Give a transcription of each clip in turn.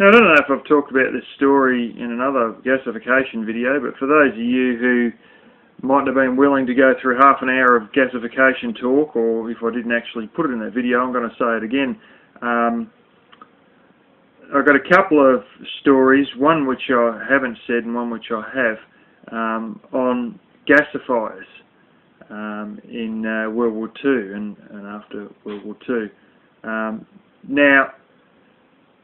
Now, I don't know if I've talked about this story in another gasification video, but for those of you who mightn't have been willing to go through half an hour of gasification talk, or if I didn't actually put it in that video, I'm going to say it again. I've got a couple of stories, one which I haven't said and one which I have, on gasifiers in World War II and after World War II. Now,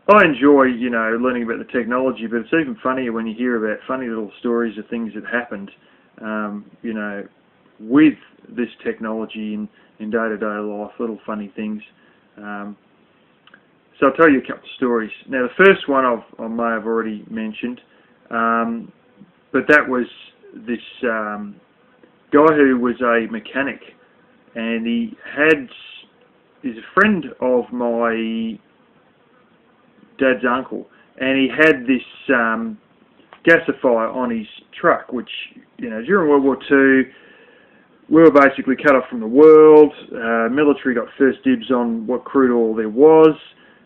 I enjoy, learning about the technology, but it's even funnier when you hear about funny little stories of things that happened, with this technology in day-to-day life, little funny things. So I'll tell you a couple of stories. Now, the first one I may have already mentioned, but that was this guy who was a mechanic, and he's a friend of my dad's uncle, and he had this gasifier on his truck, which, during World War II, we were basically cut off from the world. Military got first dibs on what crude oil there was,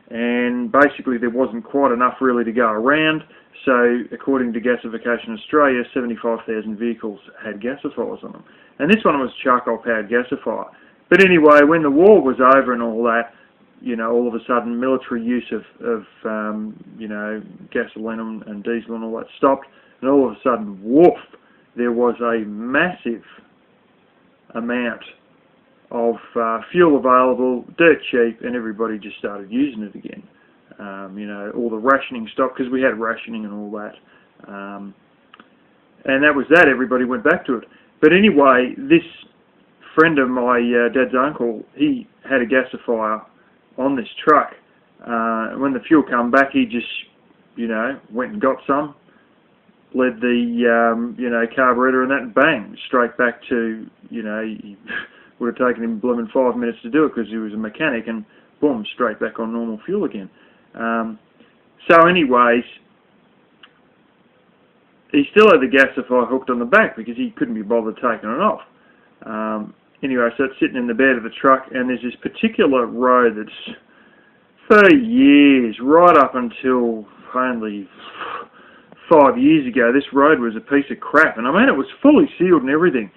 and basically there wasn't quite enough really to go around. So, according to Gasification Australia, 75,000 vehicles had gasifiers on them, and this one was a charcoal-powered gasifier. But anyway, when the war was over and all that, all of a sudden military use of gasoline and diesel and all that stopped, and all of a sudden, woof, there was a massive amount of fuel available, dirt cheap, and everybody just started using it again. All the rationing stopped because we had rationing and all that. And that was that, everybody went back to it. But anyway, this friend of my dad's uncle, he had a gasifier on this truck. When the fuel come back, he just, went and got some, led the, carburetor and that, and bang, straight back to, he would have taken him blooming 5 minutes to do it because he was a mechanic, and boom, straight back on normal fuel again. So anyways, he still had the gasifier hooked on the back because he couldn't be bothered taking it off. Anyway, so it's sitting in the bed of the truck, and there's this particular road that's, for years, right up until only 5 years ago, this road was a piece of crap. And I mean, it was fully sealed and everything.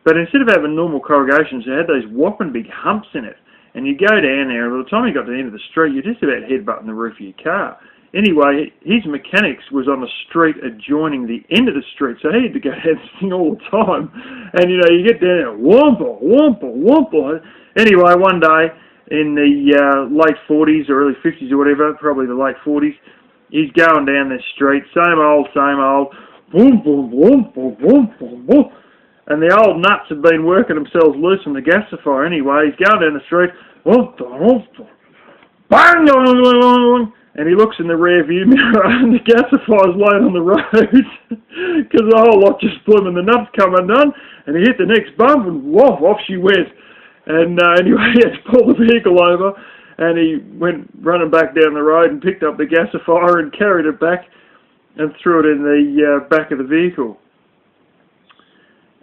But instead of having normal corrugations, it had those whopping big humps in it. And you go down there, and by the time you got to the end of the street, you're just about headbutting the roof of your car. Anyway, his mechanics was on the street adjoining the end of the street, so he had to go down this thing all the time. And, you get down there, whomper, whomper, whomper. Anyway, one day in the late 40s or early 50s or whatever, probably the late 40s, he's going down this street, same old, boom, boom, boom, boom, boom, boom, boom. And the old nuts have been working themselves loose from the gasifier. Anyway, he's going down the street, bang, and he looks in the rear view mirror and the gasifier's laying on the road because the whole lot just blew and the nuts come undone, and he hit the next bump and whoa, off she went. And anyway, he had to pull the vehicle over, and he went running back down the road and picked up the gasifier and carried it back and threw it in the back of the vehicle.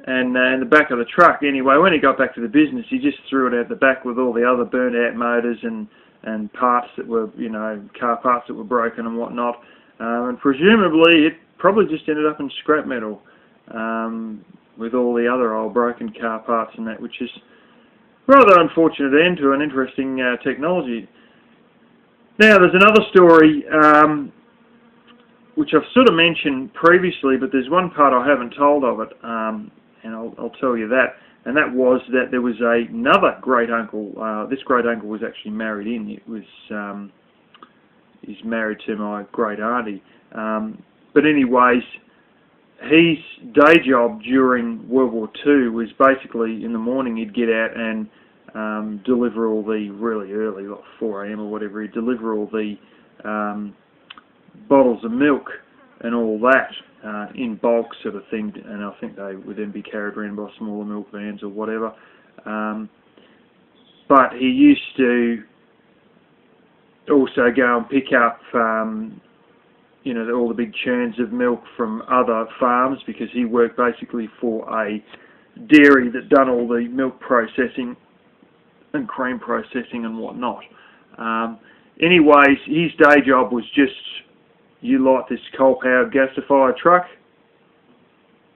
And in the back of the truck. Anyway, when he got back to the business, he just threw it out the back with all the other burnt out motors and parts that were, car parts that were broken and whatnot. And presumably it probably just ended up in scrap metal with all the other old broken car parts and that, which is rather unfortunate end to an interesting technology. Now, there's another story which I've sort of mentioned previously, but there's one part I haven't told of it, and I'll tell you that. And that was that there was another great uncle. This great uncle was actually married in. It was he's married to my great auntie. But anyways, his day job during World War II was basically in the morning he'd get out and deliver all the really early, like 4 AM or whatever. He'd deliver all the bottles of milk and all that. In bulk sort of thing, and I think they would then be carried around by smaller milk vans or whatever. But he used to also go and pick up, all the big churns of milk from other farms, because he worked basically for a dairy that done all the milk processing and cream processing and whatnot. Anyways, his day job was just you light this coal-powered gasifier truck,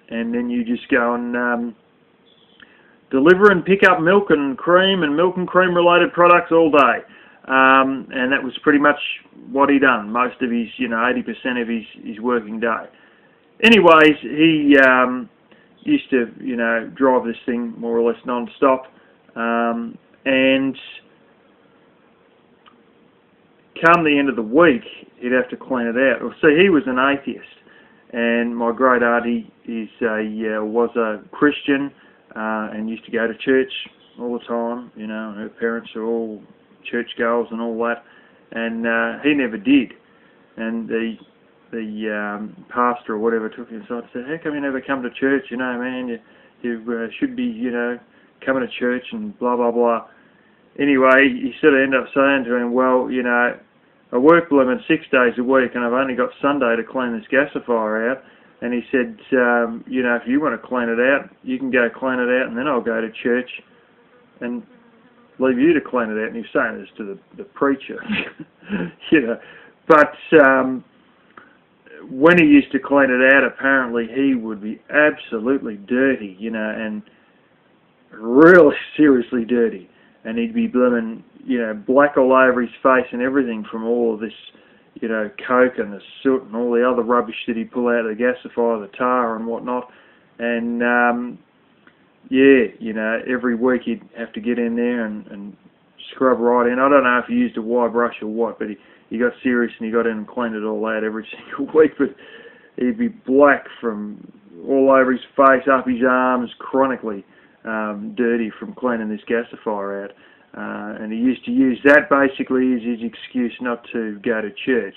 and then you just go and deliver and pick up milk and cream related products all day. And that was pretty much what he done most of his, 80% of his working day. Anyways, he used to, drive this thing more or less non-stop, and come the end of the week, he'd have to clean it out. Well, see, he was an atheist, and my great auntie was a Christian, and used to go to church all the time. Her parents are all churchgoers and all that, and he never did. And the pastor or whatever took him aside and said, "How come you never come to church? Man, you should be, coming to church and blah blah blah." Anyway, he sort of ended up saying to him, "Well, I work blooming 6 days a week, and I've only got Sunday to clean this gasifier out." And he said, "If you want to clean it out, you can go clean it out, and then I'll go to church and leave you to clean it out." And he was saying this to the preacher, But when he used to clean it out, apparently he would be absolutely dirty, and really seriously dirty. And he'd be blooming, black all over his face and everything from all of this, coke and the soot and all the other rubbish that he'd pull out of the gasifier, the tar and whatnot. And, every week he'd have to get in there and scrub right in. I don't know if he used a wire brush or what, but he got serious and he got in and cleaned it all out every single week. But he'd be black from all over his face, up his arms, chronically dirty from cleaning this gasifier out. And he used to use that basically as his excuse not to go to church.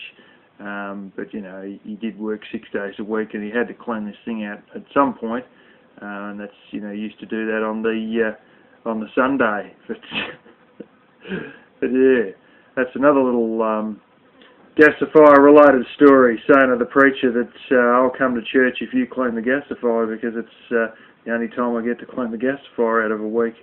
But he did work 6 days a week, and he had to clean this thing out at some point. And that's he used to do that on the Sunday. But yeah, that's another little gasifier related story, saying to the preacher that I'll come to church if you clean the gasifier, because it's the only time I get to clean the gasifier out of a week.